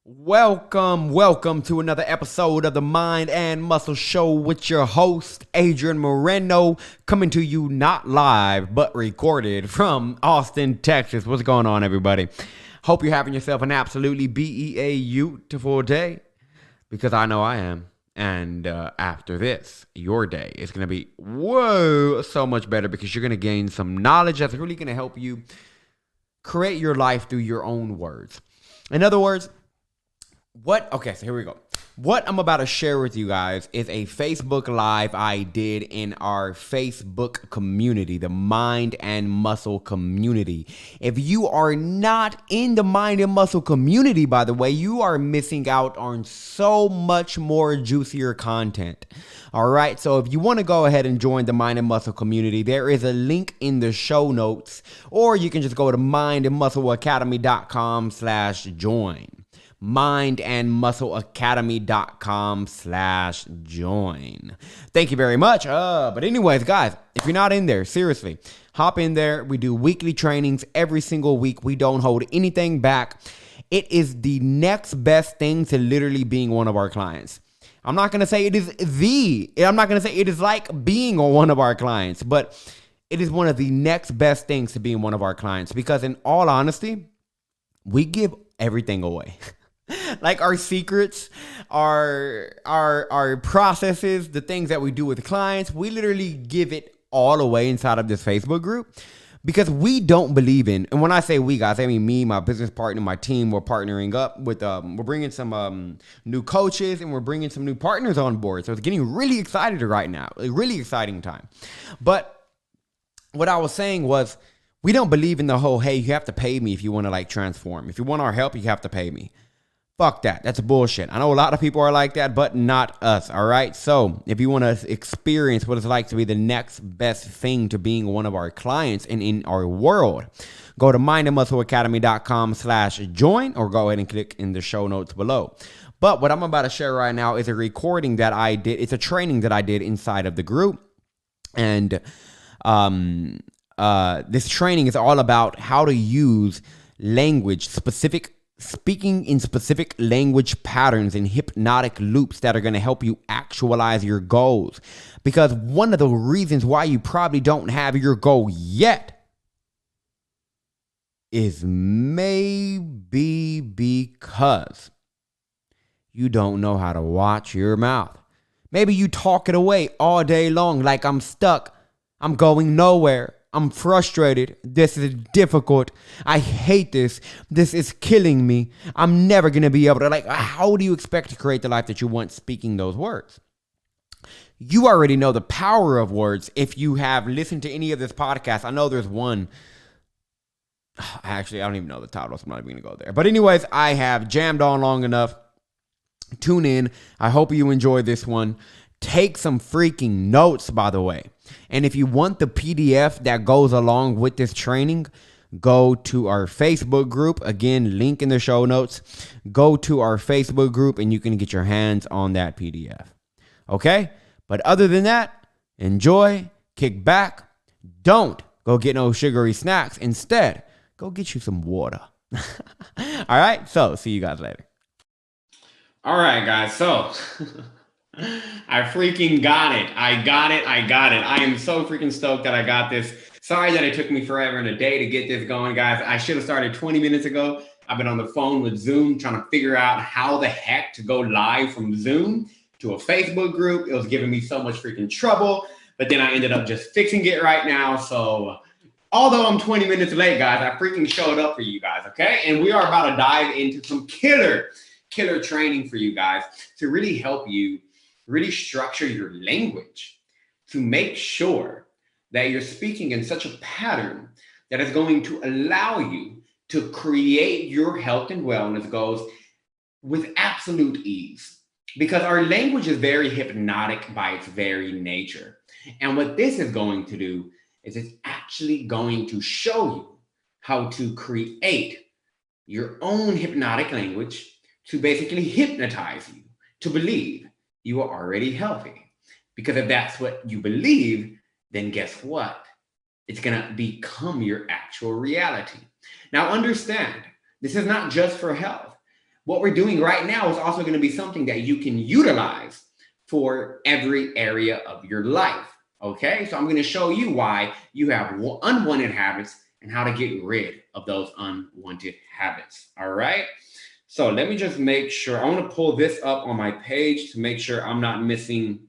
Welcome to another episode of the Mind and Muscle Show with your host, Adrian Moreno, coming to you not live, but recorded from Austin, Texas. What's going on, everybody? Hope you're having yourself an absolutely beautiful day, because I know I am. And after this, your day is going to be, so much better, because you're going to gain some knowledge that's really going to help you create your life through your own words. In other words, so here we go. What I'm about to share with you guys is a Facebook Live I did in our Facebook community, the Mind and Muscle community. If you are not in the Mind and Muscle community, by the way, you are missing out on so much more juicier content. All right, so if you want to go ahead and join the Mind and Muscle community, there is a link in the show notes, or you can just go to mindandmuscleacademy.com/join. mindandmuscleacademy.com/join. Thank you very much. But anyways, guys, if you're not in there, seriously, hop in there. We do weekly trainings every single week. We don't hold anything back. It is the next best thing to literally being one of our clients. I'm not going to say it is like being one of our clients, but it is one of the next best things to being one of our clients, because in all honesty, we give everything away. Like our secrets, our processes, the things that we do with clients, we literally give it all away inside of this Facebook group, because we don't believe in, and when I say we, guys, I mean me, my business partner, my team. We're partnering up with, we're bringing some new coaches, and we're bringing some new partners on board. So it's getting really excited right now, a really exciting time. But what I was saying was, we don't believe in the whole, hey, you have to pay me if you want to like transform. If you want our help, you have to pay me. Fuck that. That's bullshit. I know a lot of people are like that, but not us, all right? So if you want to experience what it's like to be the next best thing to being one of our clients and in our world, go to mindandmuscleacademy.com/join, or go ahead and click in the show notes below. But what I'm about to share right now is a recording that I did. It's a training that I did inside of the group. And this training is all about how to use speaking in specific language patterns and hypnotic loops that are going to help you actualize your goals. Because one of the reasons why you probably don't have your goal yet is maybe because you don't know how to watch your mouth. Maybe you talk it away all day long like, I'm stuck, I'm going nowhere, I'm frustrated, this is difficult, I hate this, this is killing me, I'm never going to be able to, like, how do you expect to create the life that you want speaking those words? You already know the power of words if you have listened to any of this podcast. I know there's one, actually, I don't even know the title, so I'm not even going to go there. But anyways, I have jammed on long enough. Tune in. I hope you enjoy this one. Take some freaking notes, by the way. And if you want the PDF that goes along with this training, go to our Facebook group. Again, link in the show notes. Go to our Facebook group and you can get your hands on that PDF. Okay? But other than that, enjoy, kick back. Don't go get no sugary snacks. Instead, go get you some water. All right? So, see you guys later. All right, guys. So... I freaking got it. I got it. I am so freaking stoked that I got this. Sorry that it took me forever and a day to get this going, guys. I should have started 20 minutes ago. I've been on the phone with Zoom trying to figure out how the heck to go live from Zoom to a Facebook group. It was giving me so much freaking trouble, but then I ended up just fixing it right now. So although I'm 20 minutes late, guys, I freaking showed up for you guys, okay? And we are about to dive into some killer training for you guys to really help you really structure your language to make sure that you're speaking in such a pattern that is going to allow you to create your health and wellness goals with absolute ease. Because our language is very hypnotic by its very nature. And what this is going to do is it's actually going to show you how to create your own hypnotic language to basically hypnotize you to believe you are already healthy. Because if that's what you believe, then guess what? It's gonna become your actual reality. Now understand, this is not just for health. what we're doing right now is also going to be something that you can utilize for every area of your life. Okay, so I'm going to show you why you have unwanted habits and how to get rid of those unwanted habits. All right, so let me just make sure. I want to pull this up on my page to make sure I'm not missing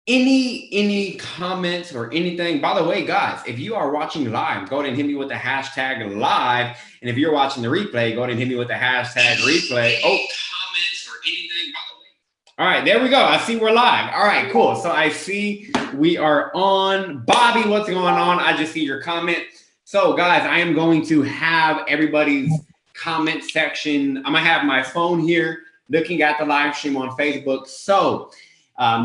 any comments or anything. By the way, guys, if you are watching live, go ahead and hit me with the hashtag live. And if you're watching the replay, go ahead and hit me with the hashtag replay. Oh, comments or anything, by the way. All right, there we go. I see we're live. All right, cool. So I see we are on. Bobby, what's going on? I just see your comment. So guys, I am going to have everybody's comment section. I'm gonna have my phone here looking at the live stream on Facebook. So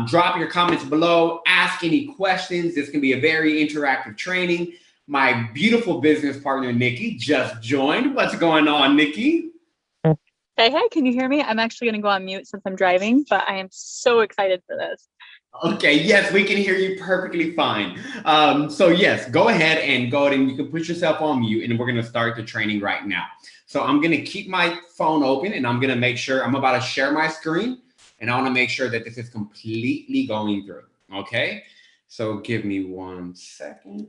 drop your comments below, ask any questions. This can be a very interactive training. My beautiful business partner, Nikki, just joined. What's going on, Nikki? Hey, can you hear me? I'm actually going to go on mute since I'm driving, but I am so excited for this. Okay, yes, we can hear you perfectly fine. So yes, go ahead and you can put yourself on mute and we're going to start the training right now. So I'm going to keep my phone open and I'm going to make sure I'm about to share my screen. And I want to make sure that this is completely going through. Okay. So give me 1 second.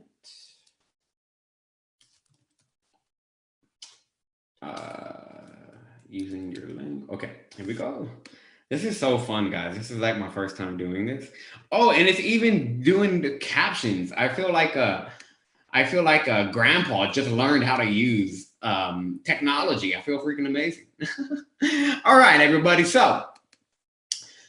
Using your link. Okay, here we go. This is so fun, guys. This is like my first time doing this. Oh, and it's even doing the captions. I feel like a grandpa just learned how to use technology. I feel freaking amazing. All right, everybody. So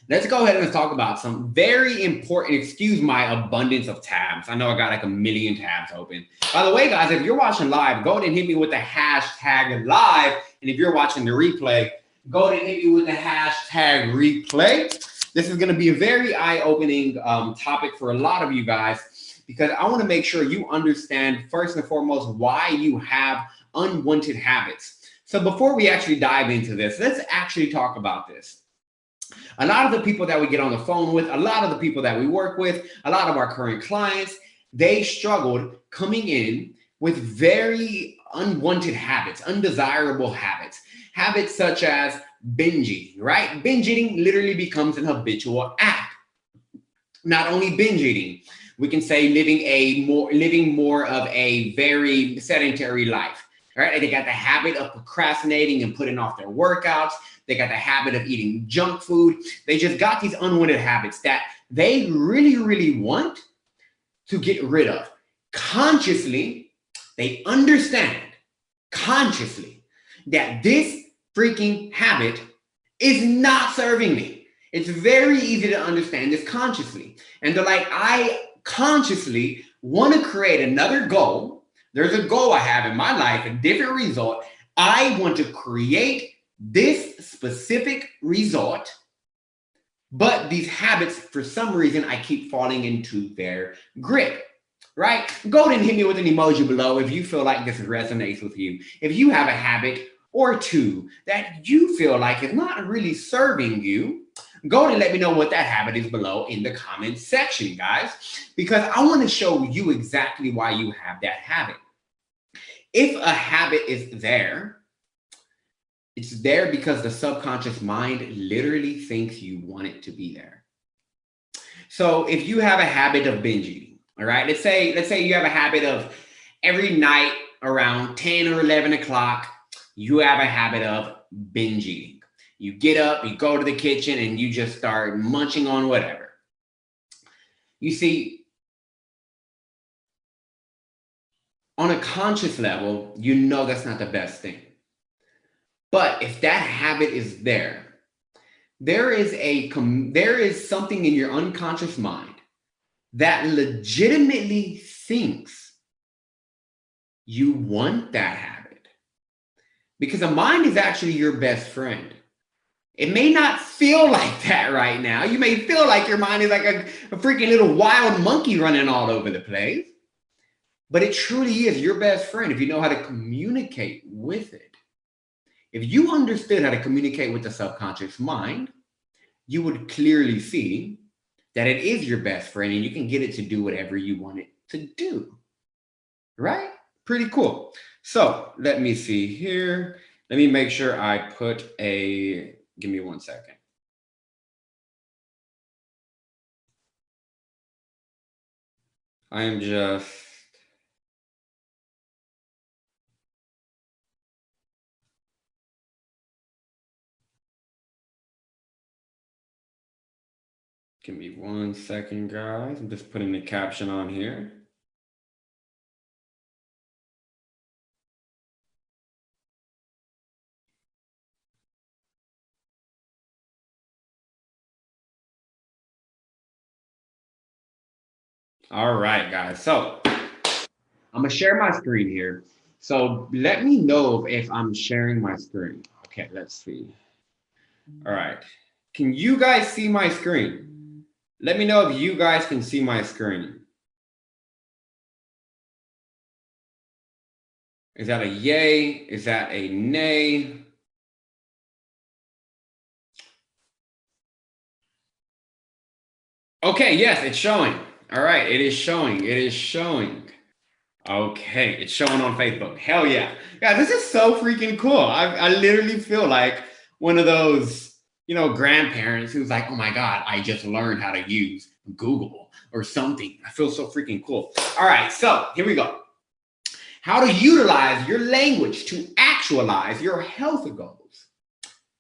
let's go ahead and talk about some very important, excuse my abundance of tabs. I know I got like a million tabs open. By the way, guys, if you're watching live, go ahead and hit me with the hashtag live. And if you're watching the replay, go ahead and hit me with the hashtag replay. This is going to be a very eye-opening topic for a lot of you guys, because I want to make sure you understand first and foremost why you have unwanted habits. So before we actually dive into this, let's actually talk about this. A lot of the people that we get on the phone with, a lot of the people that we work with, a lot of our current clients, they struggled coming in with very unwanted habits, undesirable habits, habits such as binge eating, right? Binge eating literally becomes an habitual act. Not only binge eating, we can say living more of a very sedentary life. Right? They got the habit of procrastinating and putting off their workouts. They got the habit of eating junk food. They just got these unwanted habits that they really, really want to get rid of. Consciously, they understand consciously that this freaking habit is not serving me. It's very easy to understand this consciously. And they're like, I consciously want to create another goal. There's a goal I have in my life, a different result. I want to create this specific result, but these habits, for some reason, I keep falling into their grip, right? Go ahead and hit me with an emoji below if you feel like this resonates with you. If you have a habit or two that you feel like is not really serving you, go ahead and let me know what that habit is below in the comments section, guys, because I want to show you exactly why you have that habit. If a habit is there, it's there because the subconscious mind literally thinks you want it to be there. So if you have a habit of binge eating, all right, let's say you have a habit of every night around 10 or 11 o'clock, you have a habit of binge eating. You get up, you go to the kitchen, and you just start munching on whatever. You see, on a conscious level, you know that's not the best thing. But if that habit is there, there is something in your unconscious mind that legitimately thinks you want that habit. Because the mind is actually your best friend. It may not feel like that right now. You may feel like your mind is like a freaking little wild monkey running all over the place. But it truly is your best friend if you know how to communicate with it. If you understood how to communicate with the subconscious mind, you would clearly see that it is your best friend and you can get it to do whatever you want it to do. Right? Pretty cool. So let me see here. Let me make sure I put a, give me 1 second. I am just, give me 1 second, guys. I'm just putting the caption on here. All right, guys. So I'm gonna share my screen here. So let me know if I'm sharing my screen. Okay, let's see. All right. Can you guys see my screen? Let me know if you guys can see my screen. Is that a yay? Is that a nay? Okay, yes, it's showing. All right, it is showing. It is showing. Okay, it's showing on Facebook. Hell yeah. Yeah, this is so freaking cool. I literally feel like one of those, grandparents who's like, oh my God, I just learned how to use Google or something. I feel so freaking cool. All right, so here we go. How to utilize your language to actualize your health goals.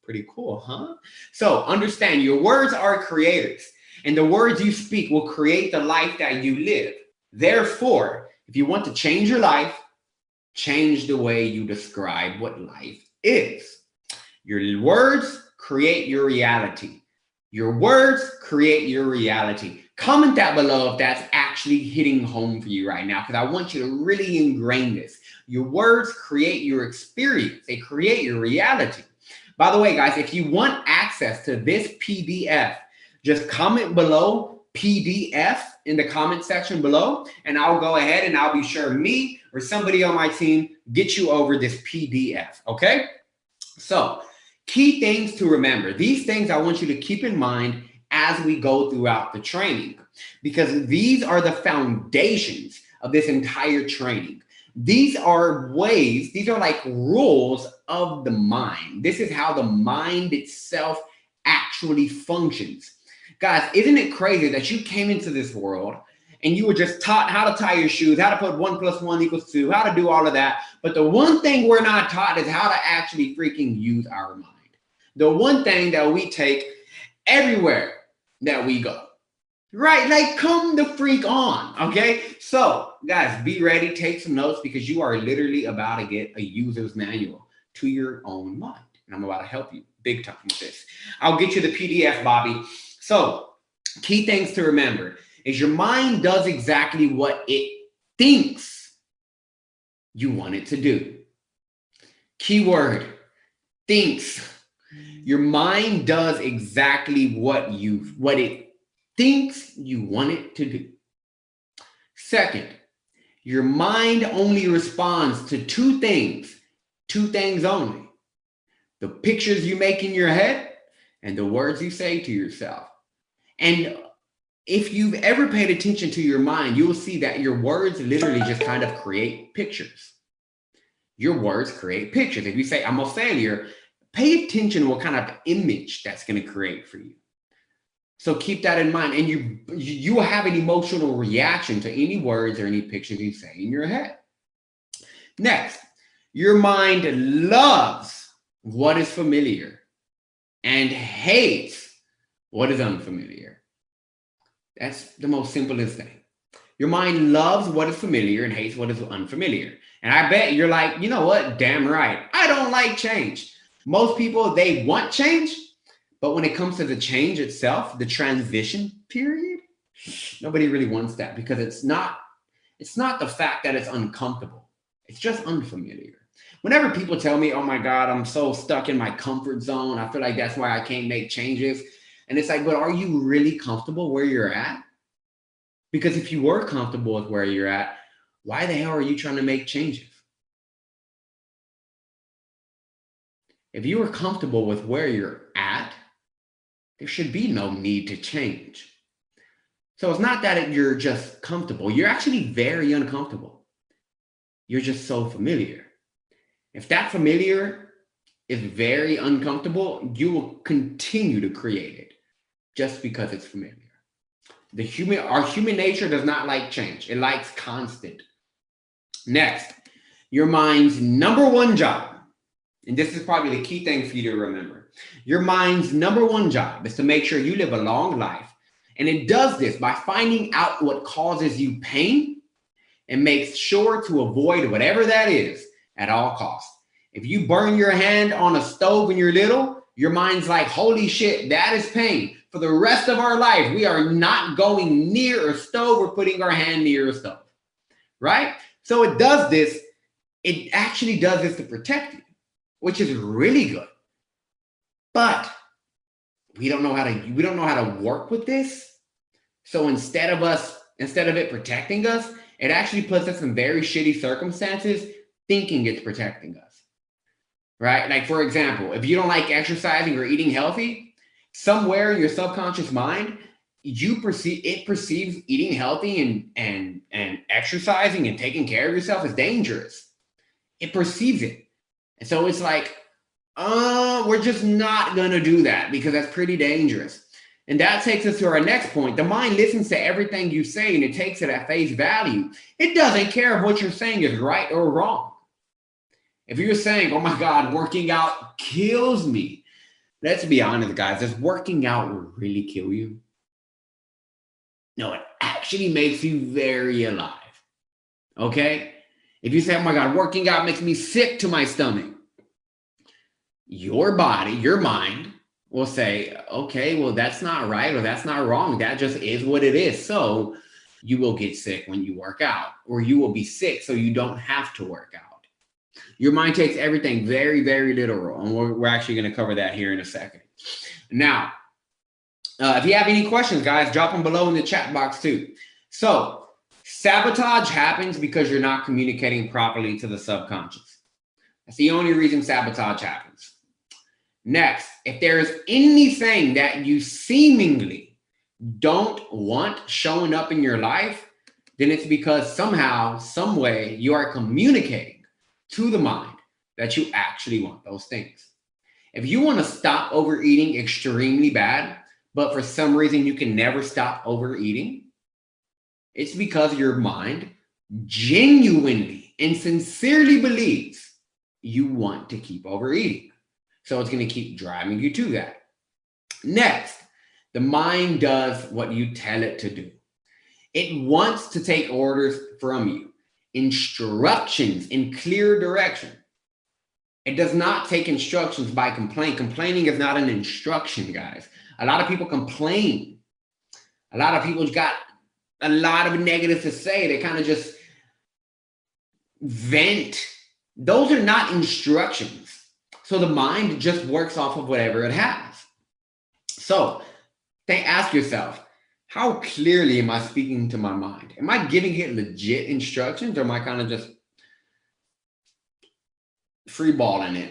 Pretty cool, huh? So understand your words are creators, and the words you speak will create the life that you live. Therefore, if you want to change your life, change the way you describe what life is. Your words create your reality. Your words create your reality. Comment that below if that's actually hitting home for you right now, because I want you to really ingrain this. Your words create your experience. They create your reality. By the way, guys, if you want access to this PDF, just comment below PDF in the comment section below, and I'll go ahead and I'll be sure me or somebody on my team get you over this PDF, okay? So, key things to remember. These things I want you to keep in mind as we go throughout the training, because these are the foundations of this entire training. These are ways, these are like rules of the mind. This is how the mind itself actually functions. Guys, isn't it crazy that you came into this world and you were just taught how to tie your shoes, how to put 1 + 1 = 2, how to do all of that. But the one thing we're not taught is how to actually freaking use our mind. The one thing that we take everywhere that we go. Right? Like, come the freak on. Okay. So, guys, be ready. Take some notes, because you are literally about to get a user's manual to your own mind. And I'm about to help you big time with this. I'll get you the PDF, Bobby. So, key things to remember is your mind does exactly what it thinks you want it to do. Keyword, thinks. Your mind does exactly what it thinks you want it to do. Second, your mind only responds to two things only: the pictures you make in your head and the words you say to yourself. And if you've ever paid attention to your mind, you will see that your words literally just kind of create pictures. Your words create pictures. If you say, I'm a failure, pay attention to what kind of image that's going to create for you. So keep that in mind, and you will have an emotional reaction to any words or any pictures you say in your head. Next, your mind loves what is familiar and hates what is unfamiliar. That's the most simplest thing. Your mind loves what is familiar and hates what is unfamiliar. And I bet you're like, you know what? Damn right. I don't like change. Most people, they want change, but when it comes to the change itself, the transition period, nobody really wants that, because it's not the fact that it's uncomfortable. It's just unfamiliar. Whenever people tell me, oh my God, I'm so stuck in my comfort zone, I feel like that's why I can't make changes. And it's like, but are you really comfortable where you're at? Because if you were comfortable with where you're at, why the hell are you trying to make changes? If you were comfortable with where you're at, there should be no need to change. So it's not that you're just comfortable. You're actually very uncomfortable. You're just so familiar. If that familiar is very uncomfortable, you will continue to create it just because it's familiar. Our human nature does not like change. It likes constant. Next, your mind's number one job, and this is probably the key thing for you to remember. Your mind's number one job is to make sure you live a long life. And it does this by finding out what causes you pain and makes sure to avoid whatever that is at all costs. If you burn your hand on a stove when you're little, your mind's like, holy shit, that is pain. For the rest of our life, we are not going near a stove or putting our hand near a stove, right? So it does this. It actually does this to protect you, which is really good. But we don't know how to work with this. So instead of it protecting us, it actually puts us in very shitty circumstances thinking it's protecting us, right? Like, for example, if you don't like exercising or eating healthy, somewhere in your subconscious mind, it perceives eating healthy and exercising and taking care of yourself as dangerous. It perceives it. And so it's like, we're just not going to do that because that's pretty dangerous. And that takes us to our next point. The mind listens to everything you say and it takes it at face value. It doesn't care if what you're saying is right or wrong. If you're saying, oh my God, working out kills me. Let's be honest, guys, does working out really kill you? No, it actually makes you very alive. Okay? If you say, oh my God, working out makes me sick to my stomach, your body, your mind will say, okay, well, that's not right or that's not wrong. That just is what it is. So you will get sick when you work out, or you will be sick so you don't have to work out. Your mind takes everything very, very literal. And we're actually going to cover that here in a second. Now, if you have any questions, guys, drop them below in the chat box too. So sabotage happens because you're not communicating properly to the subconscious. That's the only reason sabotage happens. Next, if there's anything that you seemingly don't want showing up in your life, then it's because somehow, some way, you are communicating to the mind that you actually want those things. If you want to stop overeating extremely bad, but for some reason you can never stop overeating, it's because your mind genuinely and sincerely believes you want to keep overeating. So it's going to keep driving you to that. Next, the mind does what you tell it to do. It wants to take orders from you, instructions in clear direction. It does not take instructions by complaint. Complaining is not an instruction, guys. A lot of people complain. A lot of people got a lot of negative to say. They kind of just vent. Those are not instructions. So the mind just works off of whatever it has. So ask yourself, how clearly am I speaking to my mind? Am I giving it legit instructions, or am I kind of just freeballing it,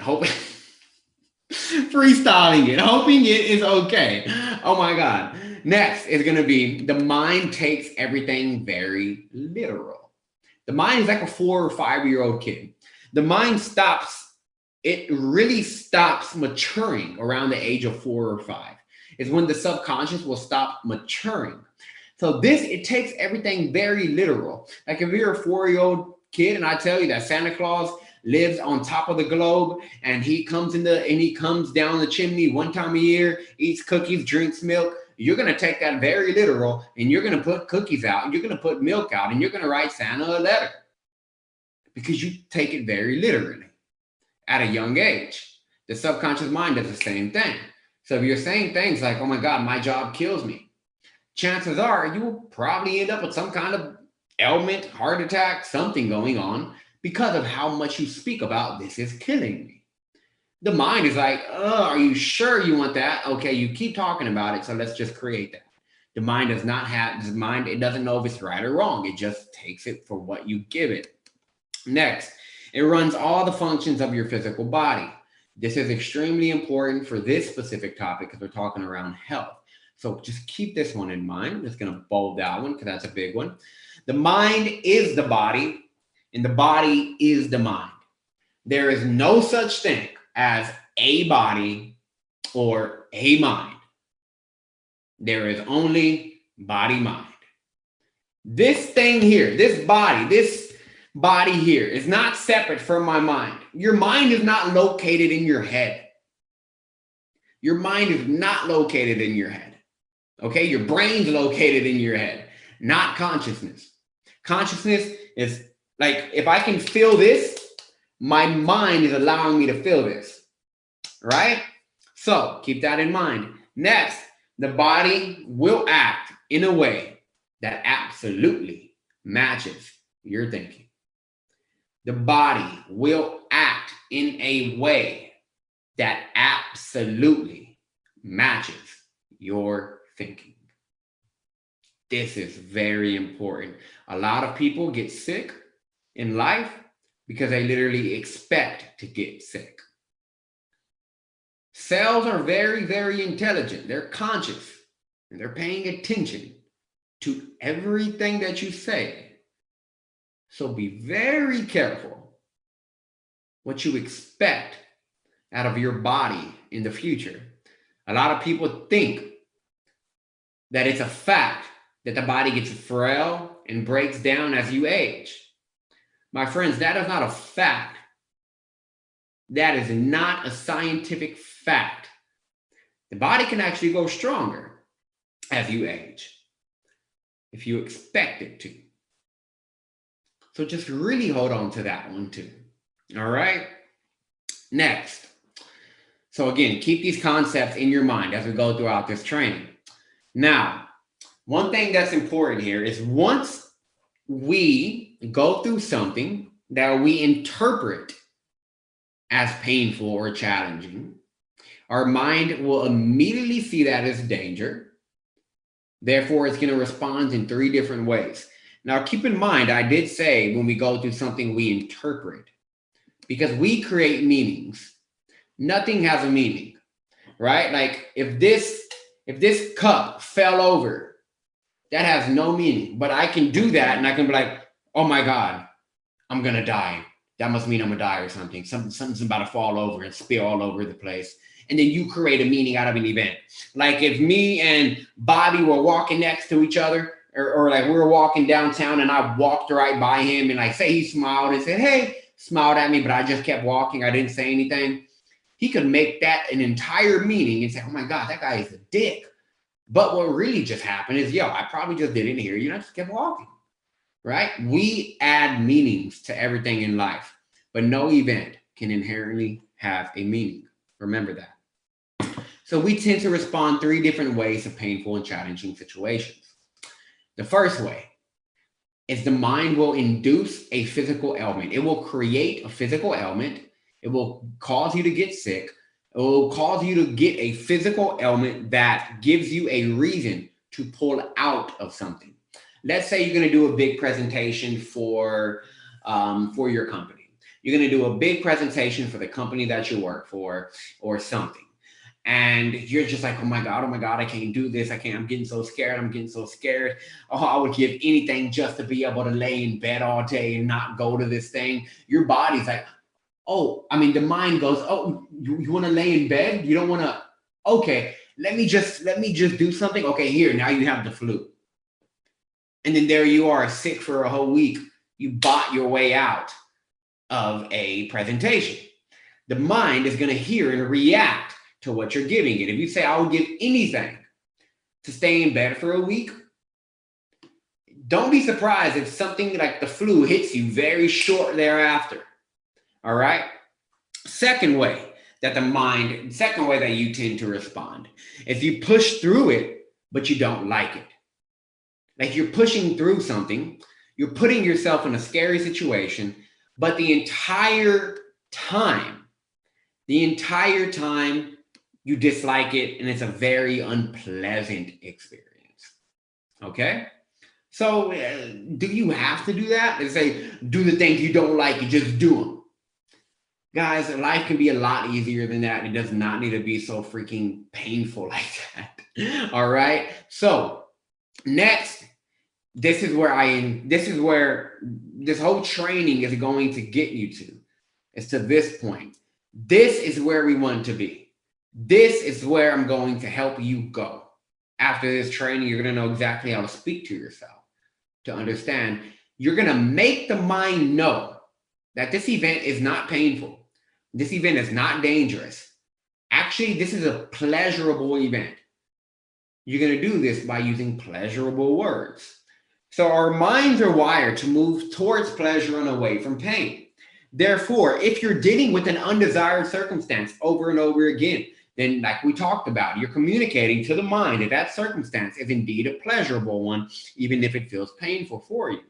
freestyling it, hoping it is okay? Oh my God. Next is going to be the mind takes everything very literal. The mind is like a 4 or 5 year old kid. The mind really stops maturing around the age of 4 or 5. Is when the subconscious will stop maturing. So it takes everything very literal. Like if you're a 4-year-old kid and I tell you that Santa Claus lives on top of the globe and he comes down the chimney one time a year, eats cookies, drinks milk, you're going to take that very literal and you're going to put cookies out and you're going to put milk out and you're going to write Santa a letter because you take it very literally at a young age. The subconscious mind does the same thing. So if you're saying things like, oh my God, my job kills me, chances are you will probably end up with some kind of ailment, heart attack, something going on because of how much you speak about this is killing me. The mind is like, oh, are you sure you want that? Okay, you keep talking about it, so let's just create that. The mind does not have, it doesn't know if it's right or wrong. It just takes it for what you give it. Next, it runs all the functions of your physical body. This is extremely important for this specific topic because we're talking around health. So just keep this one in mind. I'm just going to bold that one because that's a big one. The mind is the body and the body is the mind. There is no such thing as a body or a mind. There is only body mind. This thing here, this body here is not separate from my mind. Your mind is not located in your head. Your mind is not located in your head. Okay, your brain's located in your head, not consciousness. Consciousness is like, if I can feel this, my mind is allowing me to feel this, right? So keep that in mind. Next, the body will act in a way that absolutely matches your thinking. The body will act in a way that absolutely matches your thinking. This is very important. A lot of people get sick in life because they literally expect to get sick. Cells are very, very intelligent. They're conscious and they're paying attention to everything that you say. So be very careful what you expect out of your body in the future. A lot of people think that it's a fact that the body gets frail and breaks down as you age. My friends, that is not a fact. That is not a scientific fact. The body can actually go stronger as you age, if you expect it to. So just really hold on to that one too. All right. Next. So again, keep these concepts in your mind as we go throughout this training. Now, one thing that's important here is once we go through something that we interpret as painful or challenging, our mind will immediately see that as danger. Therefore, it's going to respond in 3 different ways. Now, keep in mind, I did say when we go through something we interpret, because we create meanings. Nothing has a meaning, right? Like if this cup fell over, that has no meaning. But I can do that and I can be like, oh my God, I'm going to die. That must mean I'm going to die or something. Something's about to fall over and spill all over the place. And then you create a meaning out of an event. Like if me and Bobby were walking next to each other, or like we were walking downtown and I walked right by him and like say he smiled and said, hey, smiled at me, but I just kept walking. I didn't say anything. He could make that an entire meaning and say, oh my God, that guy is a dick. But what really just happened is, I probably just didn't hear you and I just kept walking, right? We add meanings to everything in life, but no event can inherently have a meaning. Remember that. So we tend to respond 3 different ways to painful and challenging situations. The first way is the mind will induce a physical ailment. It will create a physical ailment. It will cause you to get sick. It will cause you to get a physical ailment that gives you a reason to pull out of something. Let's say you're going to do a big presentation for your company. You're going to do a big presentation for the company that you work for or something. And you're just like, oh my God, I can't do this. I'm getting so scared. Oh, I would give anything just to be able to lay in bed all day and not go to this thing. Your body's like, the mind goes, oh, you want to lay in bed? You don't want to, okay, let me just do something. Okay, here, now you have the flu. And then there you are, sick for a whole week. You bought your way out of a presentation. The mind is going to hear and react to what you're giving it. If you say, I would give anything to stay in bed for a week, don't be surprised if something like the flu hits you very short thereafter. All right. Second way that you tend to respond is you push through it, but you don't like it. Like you're pushing through something, you're putting yourself in a scary situation, but the entire time you dislike it, and it's a very unpleasant experience. Okay? So do you have to do that? They say, do the things you don't like, you just do them. Guys, life can be a lot easier than that. It does not need to be so freaking painful like that. All right? So next, this is where this whole training is going to get you to. It's to this point. This is where we want to be. This is where I'm going to help you go. After this training, you're going to know exactly how to speak to yourself, to understand. You're going to make the mind know that this event is not painful. This event is not dangerous. Actually, this is a pleasurable event. You're going to do this by using pleasurable words. So our minds are wired to move towards pleasure and away from pain. Therefore, if you're dealing with an undesired circumstance over and over again, then like we talked about, you're communicating to the mind that that circumstance is indeed a pleasurable one, even if it feels painful for you.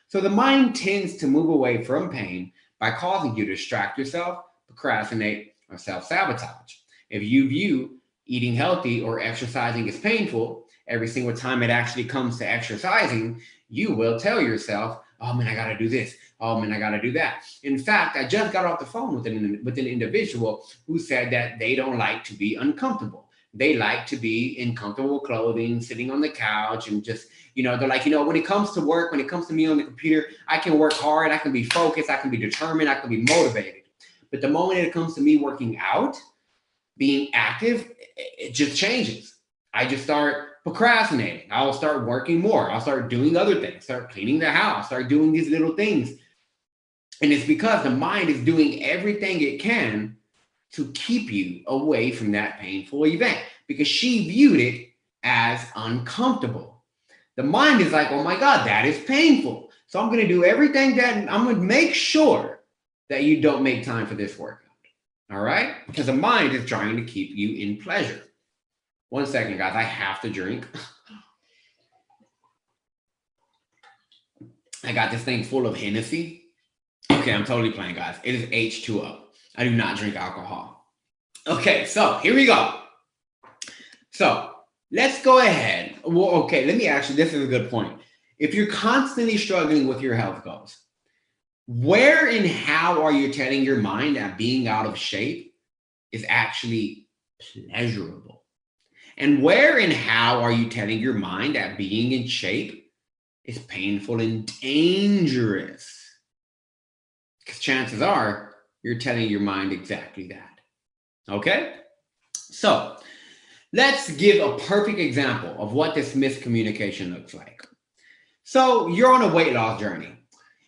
So the mind tends to move away from pain by causing you to distract yourself, procrastinate, or self-sabotage. If you view eating healthy or exercising as painful, every single time it actually comes to exercising, you will tell yourself, oh man, I gotta do this. Oh man, I gotta do that. In fact, I just got off the phone with an individual who said that they don't like to be uncomfortable. They like to be in comfortable clothing, sitting on the couch, and just, they're like, when it comes to work, when it comes to me on the computer, I can work hard, I can be focused, I can be determined, I can be motivated. But the moment it comes to me working out, being active, it just changes. I just start procrastinating. I'll start working more. I'll start doing other things, start cleaning the house, start doing these little things. And it's because the mind is doing everything it can to keep you away from that painful event, because she viewed it as uncomfortable. The mind is like, oh my God, that is painful. So I'm going to do everything that I'm going to make sure that you don't make time for this workout. All right? Because the mind is trying to keep you in pleasure. 1 second, guys. I have to drink. I got this thing full of Hennessy. Okay, I'm totally playing, guys. It is H2O. I do not drink alcohol. Okay, so here we go. So let's go ahead. Well, okay, let me ask you, this is a good point. If you're constantly struggling with your health goals, where and how are you telling your mind that being out of shape is actually pleasurable? And where and how are you telling your mind that being in shape is painful and dangerous? Because chances are you're telling your mind exactly that. Okay? So let's give a perfect example of what this miscommunication looks like. So you're on a weight loss journey,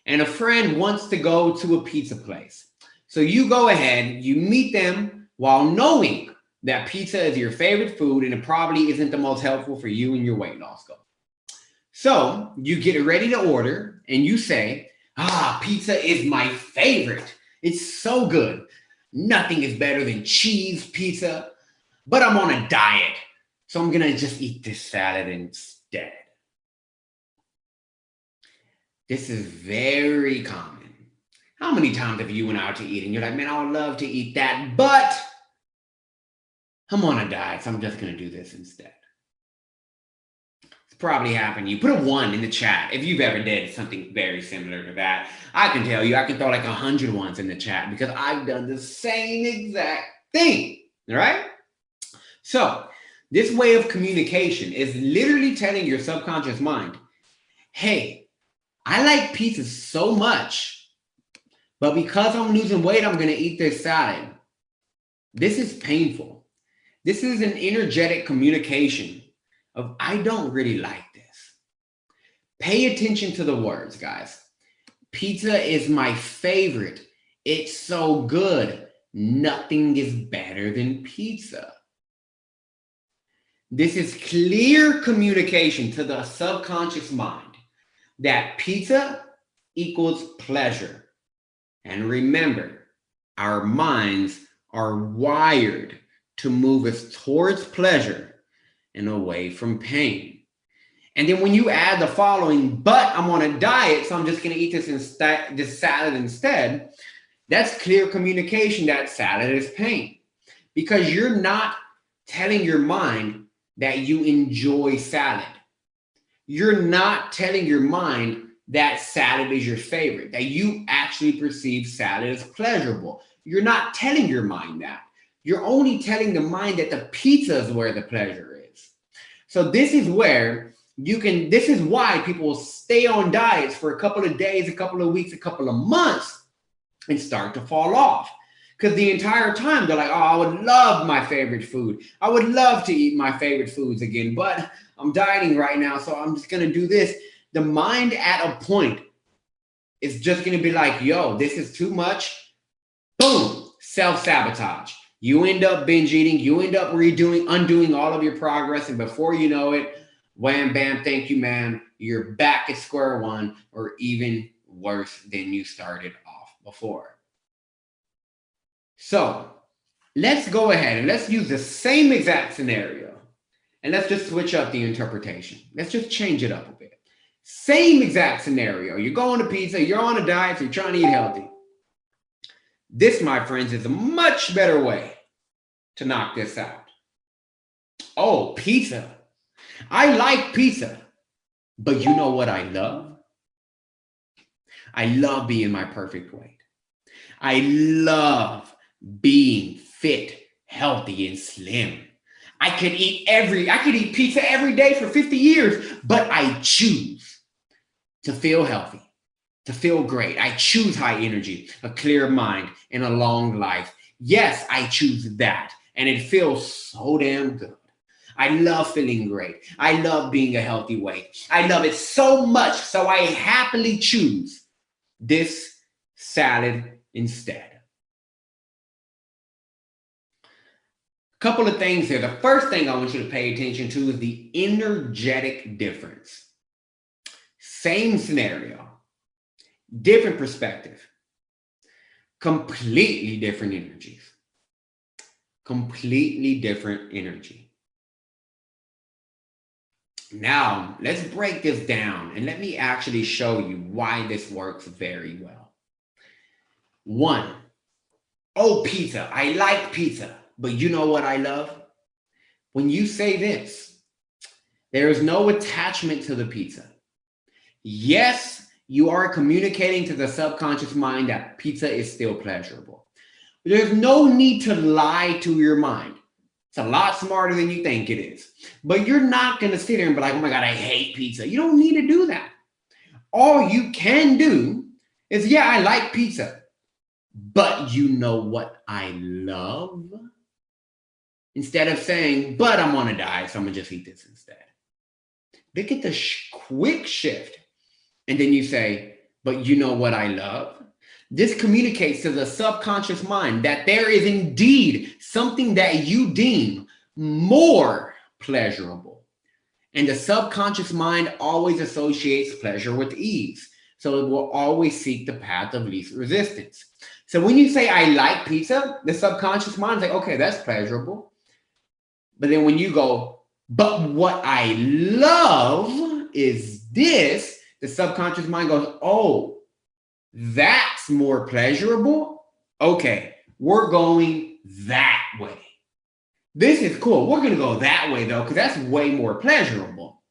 and a friend wants to go to a pizza place. So you go ahead, you meet them while knowing that pizza is your favorite food and it probably isn't the most helpful for you and your weight loss goal. So you get ready to order and you say, pizza is my favorite. It's so good. Nothing is better than cheese pizza, but I'm on a diet, so I'm going to just eat this salad instead. This is very common. How many times have you went out to eat and you're like, man, I would love to eat that, but I'm on a diet, so I'm just going to do this instead. It's probably happened. You put a 1 in the chat if you've ever did something very similar to that. I can tell you, I can throw like 100 ones in the chat because I've done the same exact thing. All right? So this way of communication is literally telling your subconscious mind, hey, I like pizza so much, but because I'm losing weight, I'm going to eat this salad. This is painful. This is an energetic communication of, I don't really like this. Pay attention to the words, guys. Pizza is my favorite. It's so good. Nothing is better than pizza. This is clear communication to the subconscious mind that pizza equals pleasure. And remember, our minds are wired to move us towards pleasure and away from pain. And then when you add the following, but I'm on a diet, so I'm just going to eat this salad instead, that's clear communication that salad is pain. Because you're not telling your mind that you enjoy salad. You're not telling your mind that salad is your favorite, that you actually perceive salad as pleasurable. You're not telling your mind that. You're only telling the mind that the pizza is where the pleasure is. So this is where this is why people stay on diets for a couple of days, a couple of weeks, a couple of months, and start to fall off. Because the entire time they're like, oh, I would love my favorite food. I would love to eat my favorite foods again, but I'm dieting right now, so I'm just going to do this. The mind at a point is just going to be like, yo, this is too much. Boom, self-sabotage. You end up binge eating. You end up undoing all of your progress. And before you know it, wham, bam, thank you, man. You're back at square one, or even worse than you started off before. So let's go ahead and let's use the same exact scenario. And let's just switch up the interpretation. Let's just change it up a bit. Same exact scenario. You're going to pizza. You're on a diet. So you're trying to eat healthy. This, my friends, is a much better way to knock this out. Oh, pizza. I like pizza. But you know what I love? I love being my perfect weight. I love being fit, healthy, and slim. I could eat pizza every day for 50 years, but I choose to feel healthy, to feel great. I choose high energy, a clear mind, and a long life. Yes, I choose that, and it feels so damn good. I love feeling great. I love being a healthy weight. I love it so much, so I happily choose this salad instead. Couple of things here. The first thing I want you to pay attention to is the energetic difference. Same scenario, different perspective, completely different energies. Completely different energy. Now, let's break this down and let me actually show you why this works very well. 1, oh, pizza. I like pizza. But you know what I love? When you say this, there is no attachment to the pizza. Yes, you are communicating to the subconscious mind that pizza is still pleasurable. There's no need to lie to your mind. It's a lot smarter than you think it is. But you're not going to sit there and be like, oh my God, I hate pizza. You don't need to do that. All you can do is, yeah, I like pizza. But you know what I love? Instead of saying, but I'm on a diet, so I'm going to just eat this instead. Look at the quick shift. And then you say, but you know what I love? This communicates to the subconscious mind that there is indeed something that you deem more pleasurable. And the subconscious mind always associates pleasure with ease. So it will always seek the path of least resistance. So when you say, I like pizza, the subconscious mind is like, okay, that's pleasurable. But then when you go, but what I love is this, the subconscious mind goes, oh, that's more pleasurable. Okay, we're going that way. This is cool. We're going to go that way, though, because that's way more pleasurable.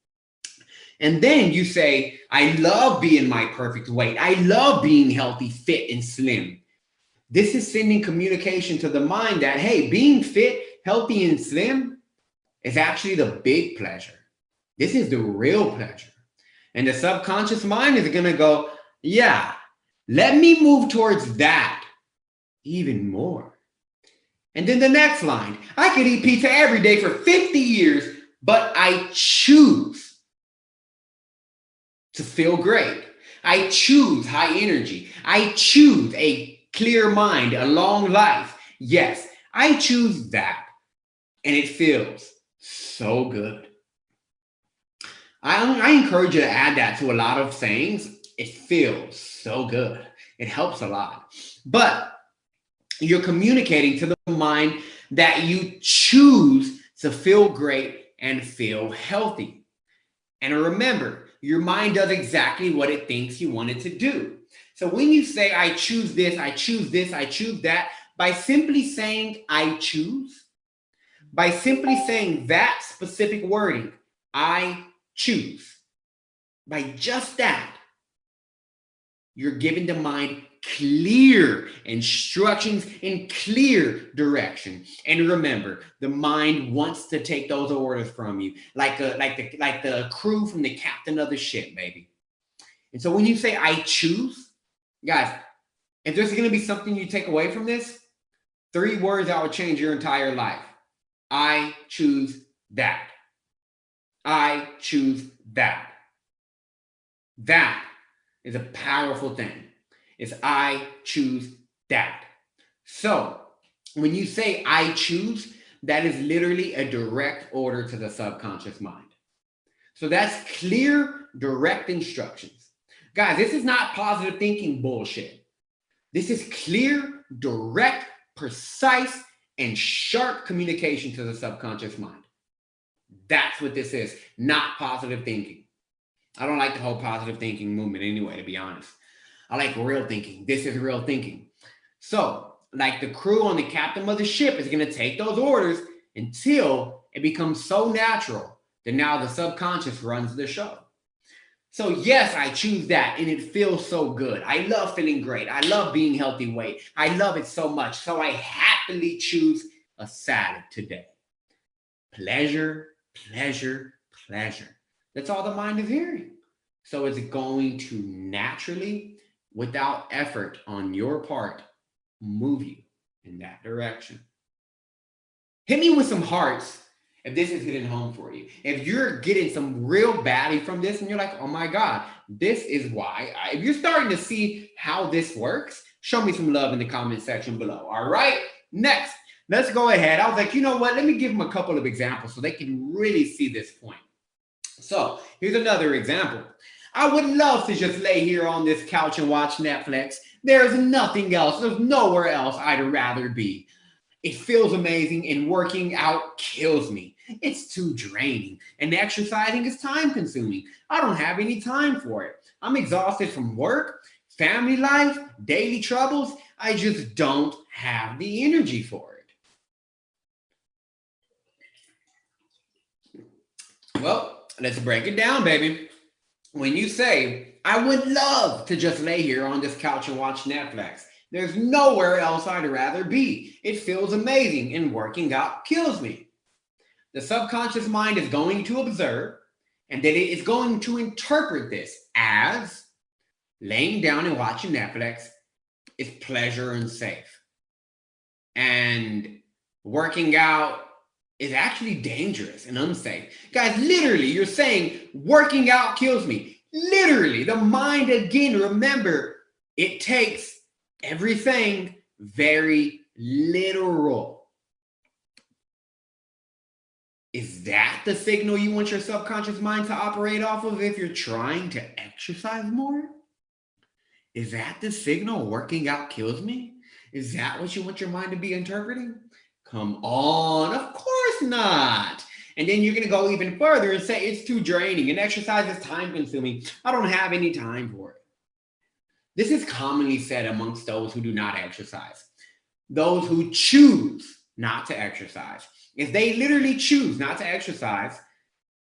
And then you say, I love being my perfect weight. I love being healthy, fit, and slim. This is sending communication to the mind that, hey, being fit, healthy, and slim is actually the big pleasure. This is the real pleasure. And the subconscious mind is going to go, yeah, let me move towards that even more. And then the next line, I could eat pizza every day for 50 years, but I choose to feel great. I choose high energy. I choose a clear mind, a long life. Yes, I choose that. And it feels so good. I encourage you to add that to a lot of things. It feels so good. It helps a lot. But you're communicating to the mind that you choose to feel great and feel healthy. And remember, your mind does exactly what it thinks you want it to do. So when you say, I choose this, I choose this, I choose that, by simply saying, I choose, by simply saying that specific wording, I choose, by just that, you're giving the mind clear instructions in clear direction. And remember, the mind wants to take those orders from you, like the crew from the captain of the ship, baby. And so when you say I choose, guys, if there's going to be something you take away from this, 3 words that will change your entire life. I choose that. I choose that. That is a powerful thing. It's I choose that. So when you say I choose, that is literally a direct order to the subconscious mind. So that's clear, direct instructions. Guys, this is not positive thinking bullshit. This is clear, direct, precise, and sharp communication to the subconscious mind. That's what this is, not positive thinking. I don't like the whole positive thinking movement anyway, to be honest. I like real thinking. This is real thinking. So, like the crew on the captain of the ship is going to take those orders until it becomes so natural that now the subconscious runs the show. So yes, I choose that and it feels so good. I love feeling great. I love being healthy weight. I love it so much. So I happily choose a salad today. Pleasure, pleasure, pleasure. That's all the mind is hearing. So it's going to naturally, without effort on your part, move you in that direction. Hit me with some hearts if this is hitting home for you. If you're getting some real value from this and you're like, oh my God, this is why. If you're starting to see how this works, show me some love in the comment section below. All right, next, let's go ahead. I was like, you know what? Let me give them a couple of examples so they can really see this point. So here's another example. I would love to just lay here on this couch and watch Netflix. There's nothing else. There's nowhere else I'd rather be. It feels amazing and working out kills me. It's too draining and exercising is time consuming. I don't have any time for it. I'm exhausted from work, family life, daily troubles. I just don't have the energy for it. Well, let's break it down, baby. When you say, I would love to just lay here on this couch and watch Netflix. There's nowhere else I'd rather be. It feels amazing and working out kills me. The subconscious mind is going to observe and then it is going to interpret this as laying down and watching Netflix is pleasure and safe. And working out is actually dangerous and unsafe. Guys, literally, you're saying working out kills me. Literally, the mind, again, remember, it takes everything very literal. Is that the signal you want your subconscious mind to operate off of if you're trying to exercise more? Is that the signal working out kills me? Is that what you want your mind to be interpreting? Come on, of course not. And then you're going to go even further and say it's too draining and exercise is time consuming. I don't have any time for it. This is commonly said amongst those who do not exercise. Those who choose not to exercise. If they literally choose not to exercise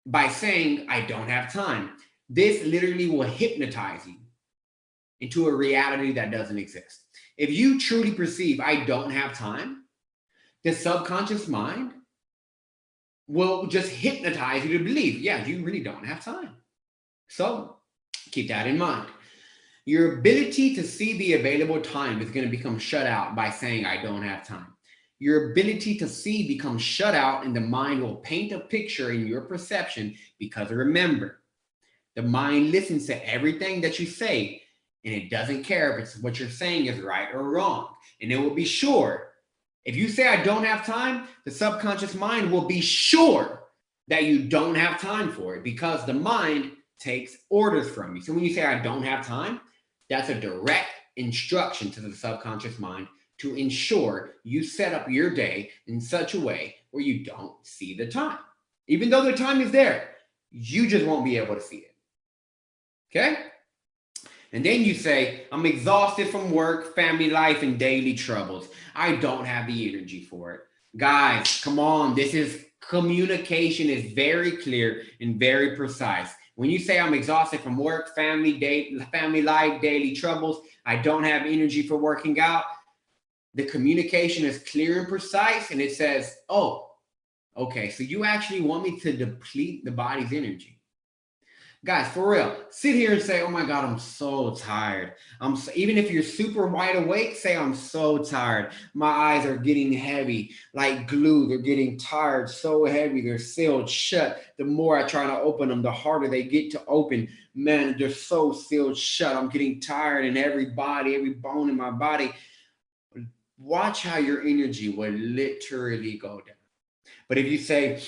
by saying, I don't have time, this literally will hypnotize you into a reality that doesn't exist. If you truly perceive, I don't have time, the subconscious mind will just hypnotize you to believe, yeah, you really don't have time. So keep that in mind. Your ability to see the available time is going to become shut out by saying, I don't have time. Your ability to see becomes shut out and the mind will paint a picture in your perception because remember, the mind listens to everything that you say and it doesn't care if it's what you're saying is right or wrong. And it will be sure. If you say, I don't have time, the subconscious mind will be sure that you don't have time for it because the mind takes orders from you. So when you say, I don't have time, that's a direct instruction to the subconscious mind to ensure you set up your day in such a way where you don't see the time. Even though the time is there, you just won't be able to see it. Okay? And then you say, I'm exhausted from work, family life, and daily troubles. I don't have the energy for it. Guys, come on. This is communication is very clear and very precise. When you say I'm exhausted from work, family life, daily troubles, I don't have energy for working out, the communication is clear and precise, and it says, oh, okay, so you actually want me to deplete the body's energy. Guys, for real, sit here and say, oh my God, I'm so tired. Even if you're super wide awake, say, I'm so tired. My eyes are getting heavy, like glue. They're getting tired, so heavy. They're sealed shut. The more I try to open them, the harder they get to open. Man, they're so sealed shut. I'm getting tired in every bone in my body. Watch how your energy will literally go down. But if you say,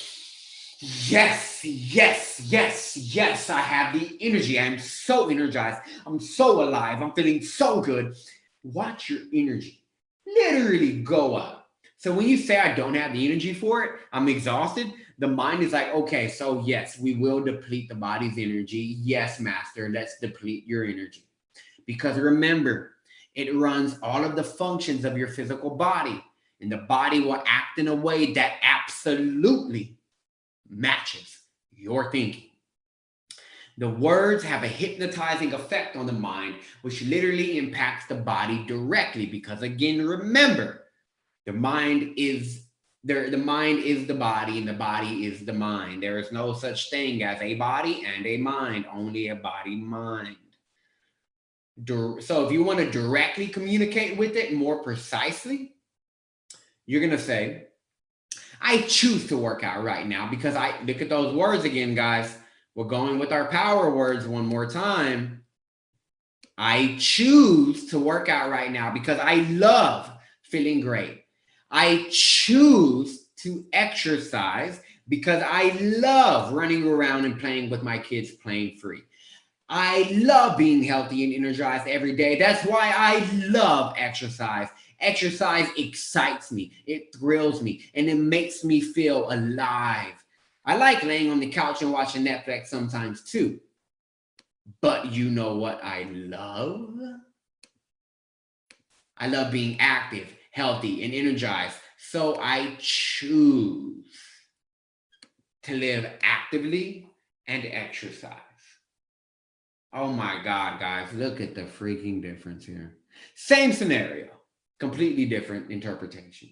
yes, yes, yes, yes, I have the energy. I'm so energized. I'm so alive. I'm feeling so good. Watch your energy literally go up. So when you say, I don't have the energy for it, I'm exhausted, the mind is like, okay, so yes, we will deplete the body's energy. Yes, master, let's deplete your energy. Because remember, it runs all of the functions of your physical body, and the body will act in a way that absolutely matches your thinking. The words have a hypnotizing effect on the mind, which literally impacts the body directly. Because again, remember, the mind is the mind is the body, and the body is the mind. There is no such thing as a body and a mind, only a body mind. So if you want to directly communicate with it more precisely, you're going to say, I choose to work out right now because I look at those words again, guys. We're going with our power words one more time. I choose to work out right now because I love feeling great. I choose to exercise because I love running around and playing with my kids, playing free. I love being healthy and energized every day. That's why I love exercise. Exercise excites me, it thrills me, and it makes me feel alive. I like laying on the couch and watching Netflix sometimes too. But you know what I love? I love being active, healthy, and energized. So I choose to live actively and exercise. Oh my God, guys, look at the freaking difference here. Same scenario, completely different interpretation.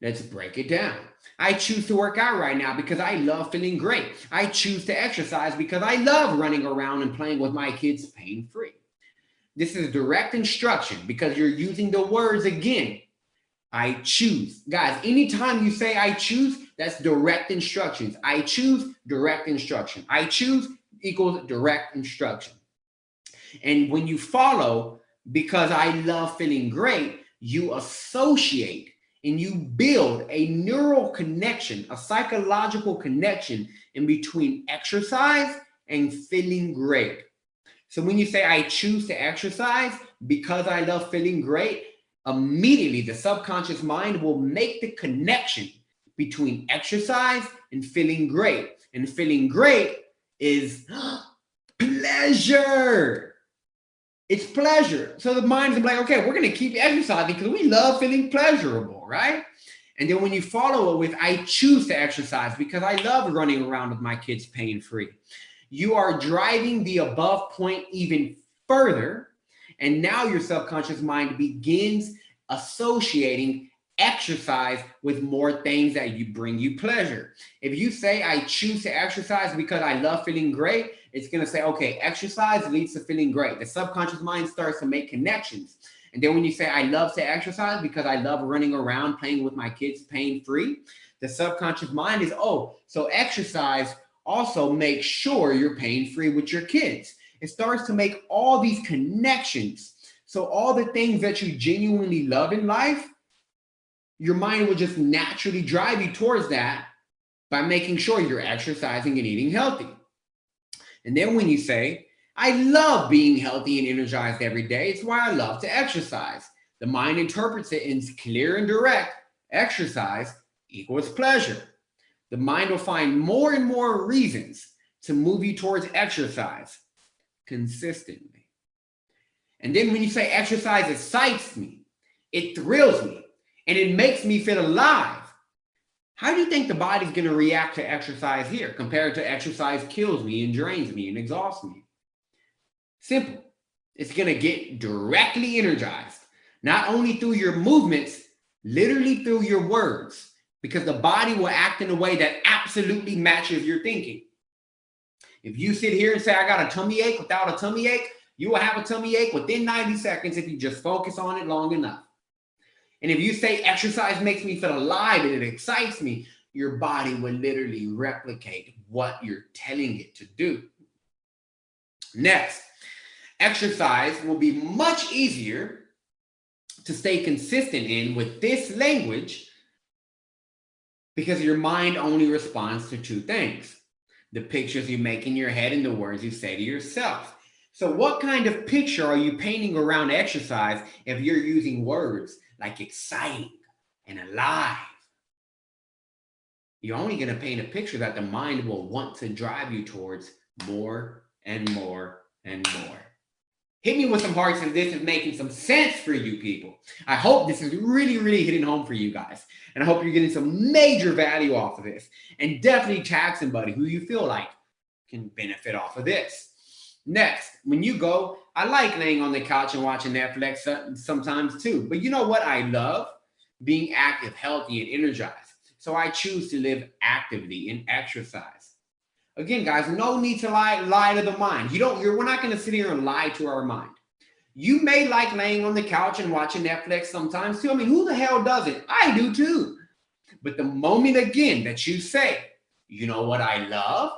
Let's break it down. I choose to work out right now because I love feeling great. I choose to exercise because I love running around and playing with my kids pain-free. This is direct instruction because you're using the words again. I choose. Guys, anytime you say I choose, that's direct instructions. I choose, direct instruction. I choose equals direct instruction. And when you follow, because I love feeling great, you associate and you build a neural connection, a psychological connection in between exercise and feeling great. So when you say I choose to exercise because I love feeling great, immediately the subconscious mind will make the connection between exercise and feeling great. And feeling great is pleasure. It's pleasure. So the mind's like, okay, we're going to keep exercising because we love feeling pleasurable, right? And then when you follow it with, I choose to exercise because I love running around with my kids pain-free, you are driving the above point even further. And now your subconscious mind begins associating exercise with more things that you bring you pleasure. If you say, I choose to exercise because I love feeling great, it's going to say, okay, exercise leads to feeling great. The subconscious mind starts to make connections. And then when you say, I love to exercise because I love running around playing with my kids pain-free, the subconscious mind is, oh, so exercise also makes sure you're pain-free with your kids. It starts to make all these connections. So all the things that you genuinely love in life, your mind will just naturally drive you towards that by making sure you're exercising and eating healthy. And then when you say, I love being healthy and energized every day, it's why I love to exercise. The mind interprets it in clear and direct. Exercise equals pleasure. The mind will find more and more reasons to move you towards exercise consistently. And then when you say exercise excites me, it thrills me, and it makes me feel alive, how do you think the body's going to react to exercise here compared to exercise kills me and drains me and exhausts me? Simple. It's going to get directly energized, not only through your movements, literally through your words, because the body will act in a way that absolutely matches your thinking. If you sit here and say, I got a tummy ache without a tummy ache, you will have a tummy ache within 90 seconds if you just focus on it long enough. And if you say exercise makes me feel alive and it excites me, your body will literally replicate what you're telling it to do. Next, exercise will be much easier to stay consistent in with this language because your mind only responds to two things: the pictures you make in your head and the words you say to yourself. So what kind of picture are you painting around exercise if you're using words like exciting and alive? You're only going to paint a picture that the mind will want to drive you towards more and more and more. Hit me with some hearts if this is making some sense for you people. I hope this is really, really hitting home for you guys. And I hope you're getting some major value off of this. And definitely tag somebody who you feel like can benefit off of this. Next, when you go, I like laying on the couch and watching Netflix sometimes too. But you know what I love? Being active, healthy, and energized. So I choose to live actively and exercise. Again, guys, no need to lie to the mind. We're not going to sit here and lie to our mind. You may like laying on the couch and watching Netflix sometimes too. I mean, who the hell doesn't? I do too. But the moment again that you say, you know what I love,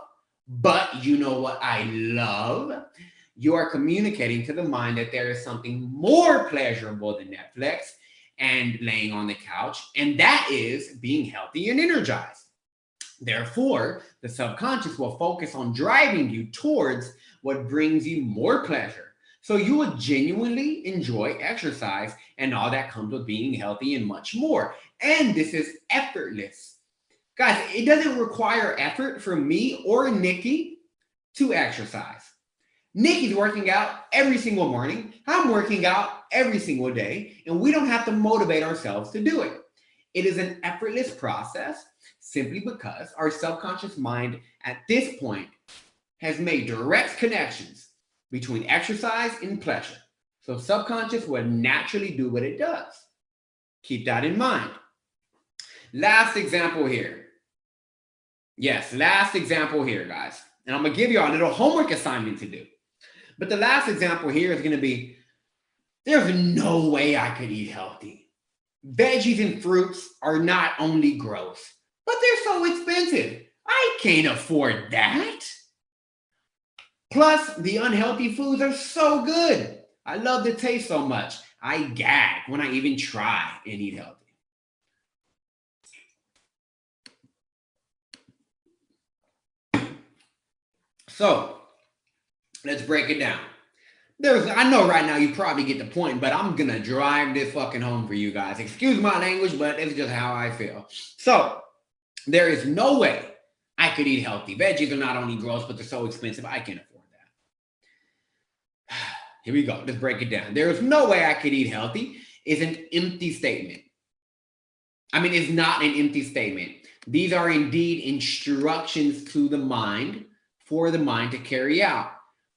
but you know what I love, you are communicating to the mind that there is something more pleasurable than Netflix and laying on the couch, and that is being healthy and energized. Therefore, the subconscious will focus on driving you towards what brings you more pleasure. So you will genuinely enjoy exercise and all that comes with being healthy and much more. And this is effortless. Guys, it doesn't require effort for me or Nikki to exercise. Nikki's working out every single morning. I'm working out every single day, and we don't have to motivate ourselves to do it. It is an effortless process simply because our subconscious mind at this point has made direct connections between exercise and pleasure. So subconscious will naturally do what it does. Keep that in mind. Last example here. Yes, last example here, guys. And I'm going to give you a little homework assignment to do. But the last example here is going to be, there's no way I could eat healthy. Veggies and fruits are not only gross, but they're so expensive. I can't afford that. Plus, the unhealthy foods are so good. I love the taste so much. I gag when I even try and eat healthy. So, let's break it down. I know right now you probably get the point, but I'm going to drive this fucking home for you guys. Excuse my language, but it's just how I feel. So, there is no way I could eat healthy. Veggies are not only gross, but they're so expensive, I can't afford that. Here we go. Let's break it down. There is no way I could eat healthy is an empty statement. I mean, it's not an empty statement. These are indeed instructions to the mind for the mind to carry out.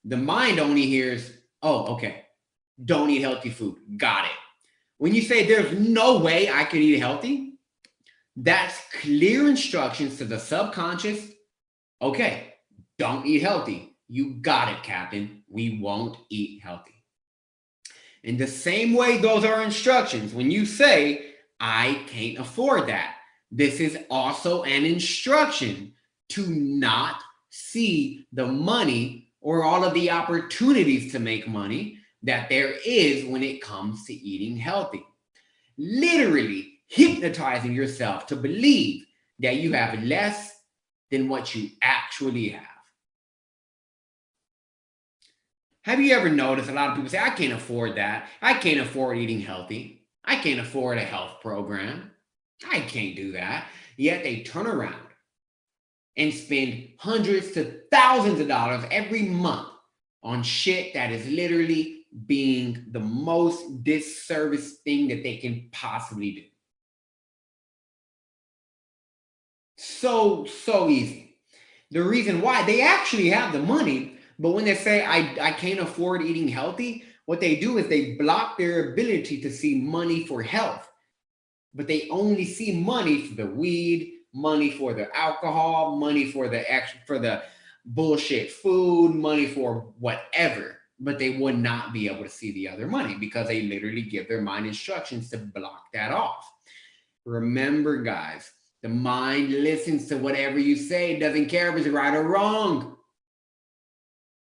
The mind only hears, oh, okay, don't eat healthy food. Got it. When you say there's no way I could eat healthy, that's clear instructions to the subconscious. Okay, don't eat healthy. You got it, Captain. We won't eat healthy. In the same way, those are instructions. When you say, I can't afford that, this is also an instruction to not see the money or all of the opportunities to make money that there is when it comes to eating healthy. Literally hypnotizing yourself to believe that you have less than what you actually have. Have you ever noticed a lot of people say, I can't afford that. I can't afford eating healthy. I can't afford a health program. I can't do that. Yet they turn around and spend hundreds to thousands of dollars every month on shit that is literally being the most disservice thing that they can possibly do. So easy. The reason why, they actually have the money, but when they say, I can't afford eating healthy, what they do is they block their ability to see money for health. But they only see money for the weed, money for the alcohol, money for the bullshit food, money for whatever, but they would not be able to see the other money because they literally give their mind instructions to block that off. Remember, guys, the mind listens to whatever you say, doesn't care if it's right or wrong.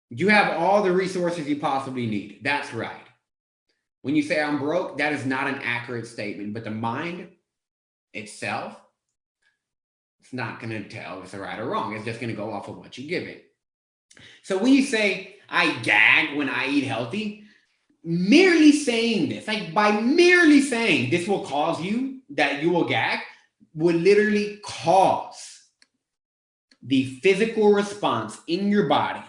You have all the resources you possibly need. That's right. When you say I'm broke, that is not an accurate statement, but the mind itself, it's not going to tell if it's right or wrong. It's just going to go off of what you give it. So when you say I gag when I eat healthy, merely saying this, like by merely saying this will cause you that you will gag, would literally cause the physical response in your body.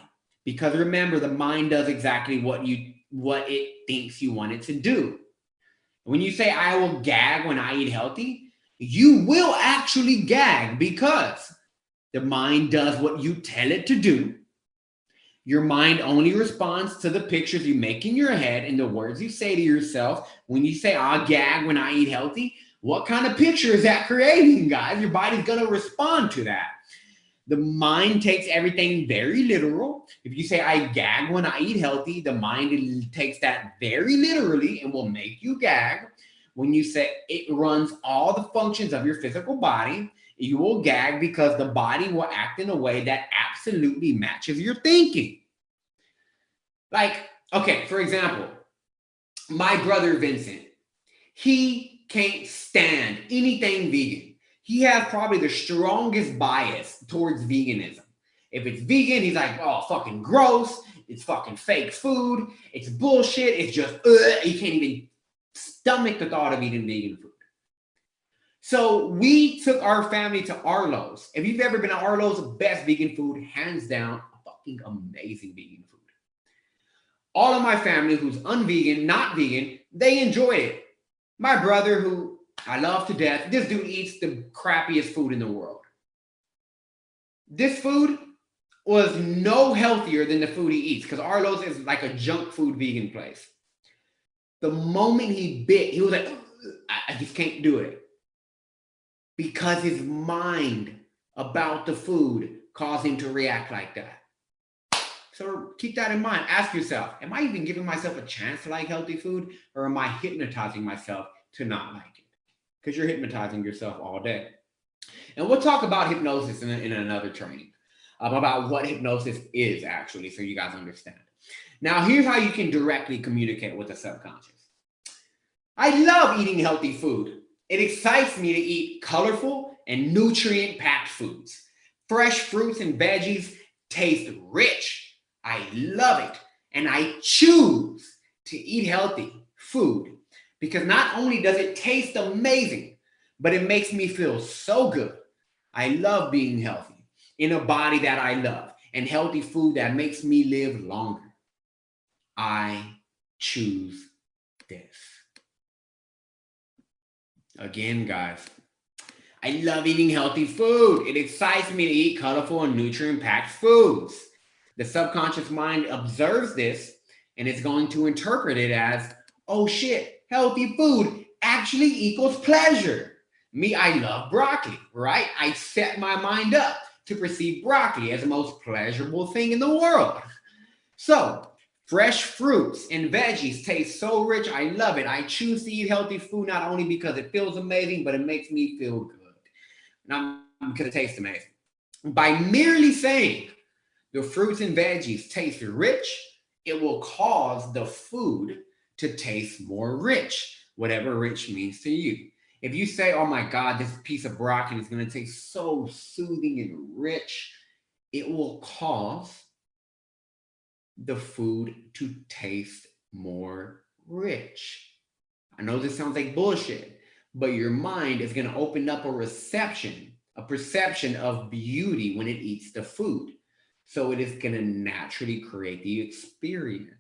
Because remember, the mind does exactly what it thinks you want it to do. When you say I will gag when I eat healthy, you will actually gag because the mind does what you tell it to do. Your mind only responds to the pictures you make in your head and the words you say to yourself. When you say I'll gag when I eat healthy, what kind of picture is that creating, guys? Your body's going to respond to that. The mind takes everything very literal. If you say I gag when I eat healthy, the mind takes that very literally and will make you gag. When you say it runs all the functions of your physical body, you will gag because the body will act in a way that absolutely matches your thinking. Like, okay, for example, my brother Vincent, he can't stand anything vegan. He has probably the strongest bias towards veganism. If it's vegan, he's like, oh, fucking gross. It's fucking fake food. It's bullshit. It's just, he can't even stomach the thought of eating vegan food. So we took our family to Arlo's. If you've ever been to Arlo's, best vegan food, hands down, fucking amazing vegan food. All of my family who's unvegan, not vegan, they enjoy it. My brother, who I love to death, this dude eats the crappiest food in the world. This food was no healthier than the food he eats because Arlo's is like a junk food vegan place. The moment he bit, he was like, I just can't do it. Because his mind about the food caused him to react like that. So keep that in mind. Ask yourself, am I even giving myself a chance to like healthy food, or am I hypnotizing myself to not like it? Because you're hypnotizing yourself all day. And we'll talk about hypnosis in another training, about what hypnosis is actually, so you guys understand. Now, here's how you can directly communicate with the subconscious. I love eating healthy food. It excites me to eat colorful and nutrient-packed foods. Fresh fruits and veggies taste rich. I love it. And I choose to eat healthy food because not only does it taste amazing, but it makes me feel so good. I love being healthy in a body that I love and healthy food that makes me live longer. I choose this. Again, guys, I love eating healthy food. It excites me to eat colorful and nutrient-packed foods. The subconscious mind observes this and it's going to interpret it as, oh shit, healthy food actually equals pleasure. Me, I love broccoli, right? I set my mind up to perceive broccoli as the most pleasurable thing in the world. So, fresh fruits and veggies taste so rich. I love it. I choose to eat healthy food not only because it feels amazing, but it makes me feel good. Not because it tastes amazing. By merely saying the fruits and veggies taste rich, it will cause the food to taste more rich, whatever rich means to you. If you say, oh my God, this piece of broccoli is going to taste so soothing and rich, it will cause the food to taste more rich. I know this sounds like bullshit, but your mind is going to open up a perception of beauty when it eats the food. So it is going to naturally create the experience.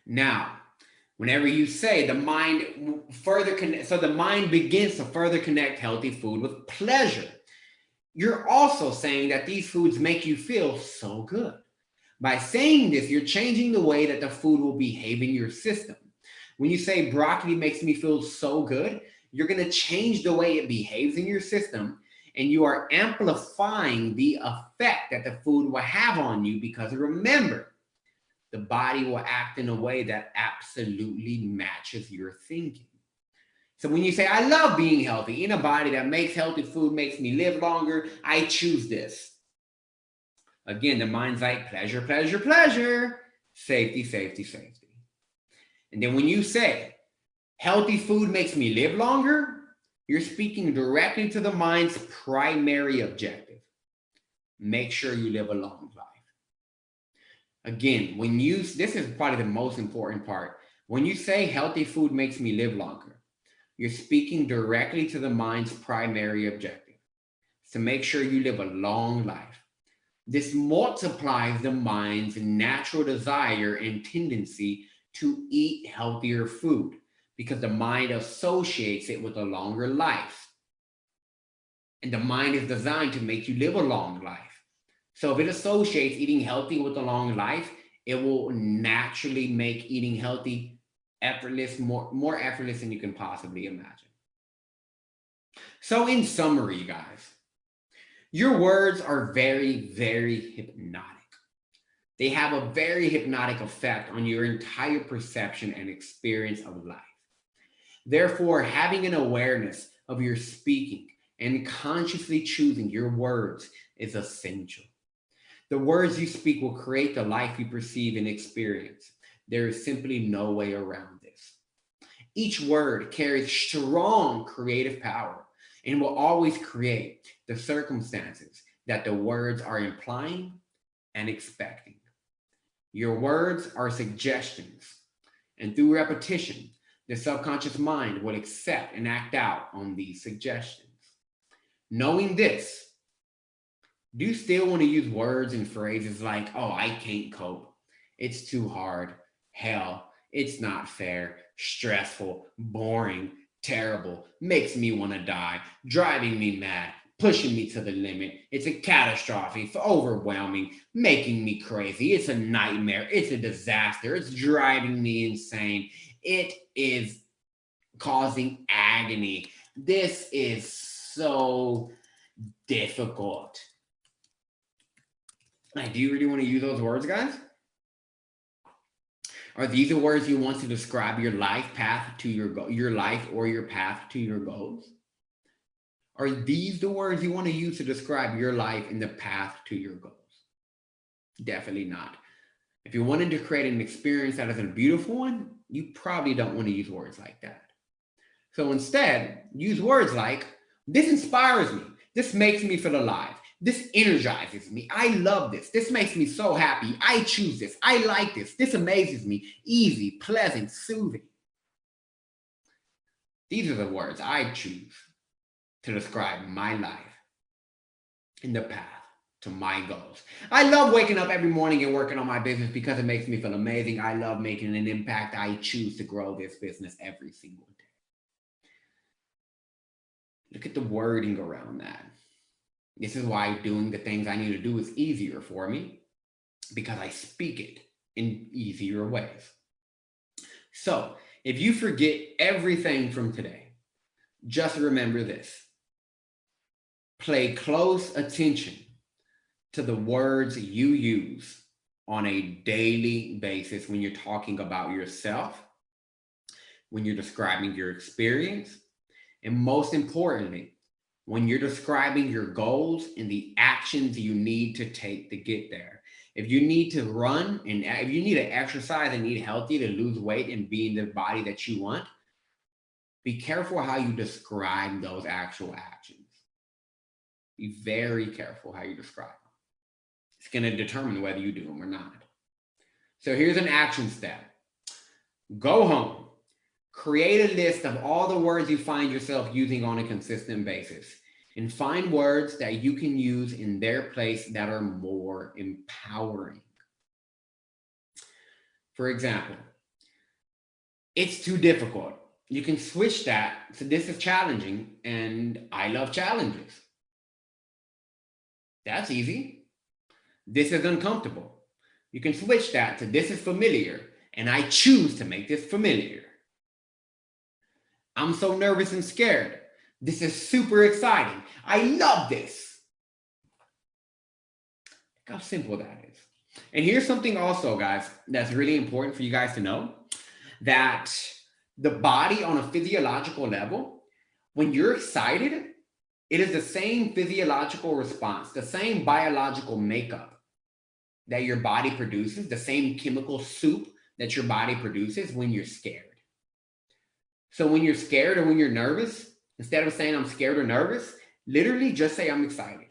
Now, whenever you say the mind the mind begins to further connect healthy food with pleasure. You're also saying that these foods make you feel so good. By saying this, you're changing the way that the food will behave in your system. When you say broccoli makes me feel so good, you're going to change the way it behaves in your system. and you are amplifying the effect that the food will have on you, because remember, the body will act in a way that absolutely matches your thinking. So when you say, I love being healthy, in a body that makes healthy food makes me live longer, I choose this. Again, the mind's like pleasure, pleasure, pleasure, safety, safety, safety. And then when you say, healthy food makes me live longer, you're speaking directly to the mind's primary objective. Make sure you live a long life. Again, this is probably the most important part. When you say healthy food makes me live longer, you're speaking directly to the mind's primary objective. So make sure you live a long life. This multiplies the mind's natural desire and tendency to eat healthier food, because the mind associates it with a longer life. And the mind is designed to make you live a long life. So if it associates eating healthy with a long life, it will naturally make eating healthy effortless, more effortless than you can possibly imagine. So in summary, guys, your words are very, very hypnotic. They have a very hypnotic effect on your entire perception and experience of life. Therefore, having an awareness of your speaking and consciously choosing your words is essential. The words you speak will create the life you perceive and experience. There is simply no way around this. Each word carries strong creative power and will always create the circumstances that the words are implying and expecting. Your words are suggestions, and through repetition, the subconscious mind will accept and act out on these suggestions. Knowing this, do you still want to use words and phrases like, oh, I can't cope, it's too hard, hell, it's not fair, stressful, boring, terrible, makes me want to die, driving me mad, pushing me to the limit, it's a catastrophe, it's overwhelming, making me crazy, it's a nightmare, it's a disaster, it's driving me insane, it is causing agony, this is so difficult. Like, do you really want to use those words, guys? Are these the words you want to describe your life path to your life or your path to your goals? Are these the words you want to use to describe your life and the path to your goals? Definitely not. If you wanted to create an experience that is a beautiful one, you probably don't want to use words like that. So instead, use words like, this inspires me. This makes me feel alive. This energizes me. I love this. This makes me so happy. I choose this. I like this. This amazes me. Easy, pleasant, soothing. These are the words I choose to describe my life and the path to my goals. I love waking up every morning and working on my business because it makes me feel amazing. I love making an impact. I choose to grow this business every single day. Look at the wording around that. This is why doing the things I need to do is easier for me, because I speak it in easier ways. So if you forget everything from today, just remember this. Pay close attention to the words you use on a daily basis when you're talking about yourself, when you're describing your experience, and most importantly, when you're describing your goals and the actions you need to take to get there. If you need to run and if you need to exercise and eat healthy to lose weight and be in the body that you want, be careful how you describe those actual actions. Be very careful how you describe them. It's going to determine whether you do them or not. So here's an action step. Go home. Create a list of all the words you find yourself using on a consistent basis, and find words that you can use in their place that are more empowering. For example, it's too difficult. You can switch that to this is challenging and I love challenges. That's easy. This is uncomfortable. You can switch that to this is familiar and I choose to make this familiar. I'm so nervous and scared. This is super exciting. I love this. Look how simple that is. And here's something also, guys, that's really important for you guys to know, that the body on a physiological level, when you're excited, it is the same physiological response, the same biological makeup that your body produces, the same chemical soup that your body produces when you're scared. So when you're scared or when you're nervous, instead of saying I'm scared or nervous, literally just say I'm excited.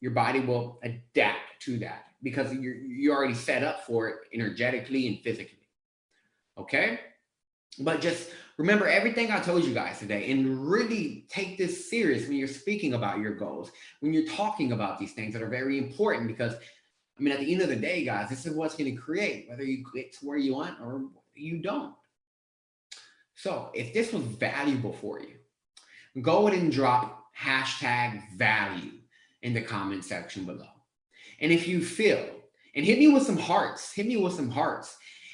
Your body will adapt to that because you're already set up for it energetically and physically. Okay? But just remember everything I told you guys today and really take this serious when you're speaking about your goals, when you're talking about these things that are very important, because I mean, at the end of the day, guys, this is what's going to create whether you get to where you want or you don't. So if this was valuable for you, go ahead and drop #value in the comment section below. And if you feel, and hit me with some hearts,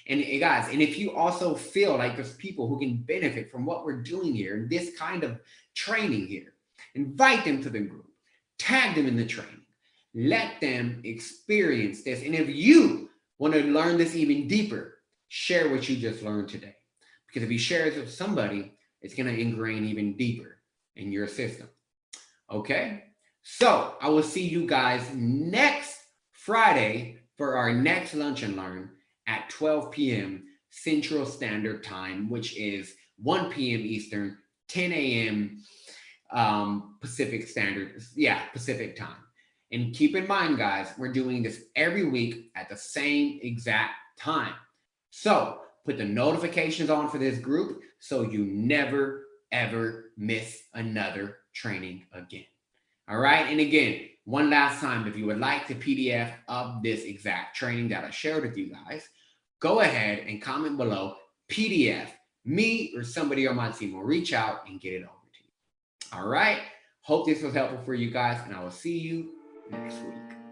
And guys, and if you also feel like there's people who can benefit from what we're doing here, this kind of training here, invite them to the group, tag them in the training, let them experience this. And if you want to learn this even deeper, share what you just learned today. Because if you share it with somebody, it's going to ingrain even deeper in your system. Okay? So I will see you guys next Friday for our next Lunch and Learn at 12 p.m. Central Standard Time, which is 1 p.m. Eastern, 10 a.m. Pacific Time. And keep in mind, guys, we're doing this every week at the same exact time. So put the notifications on for this group so you never, ever miss another training again. All right. And again, one last time, if you would like the PDF of this exact training that I shared with you guys, go ahead and comment below PDF. Me or somebody on my team will reach out and get it over to you. All right. Hope this was helpful for you guys, and I will see you next week.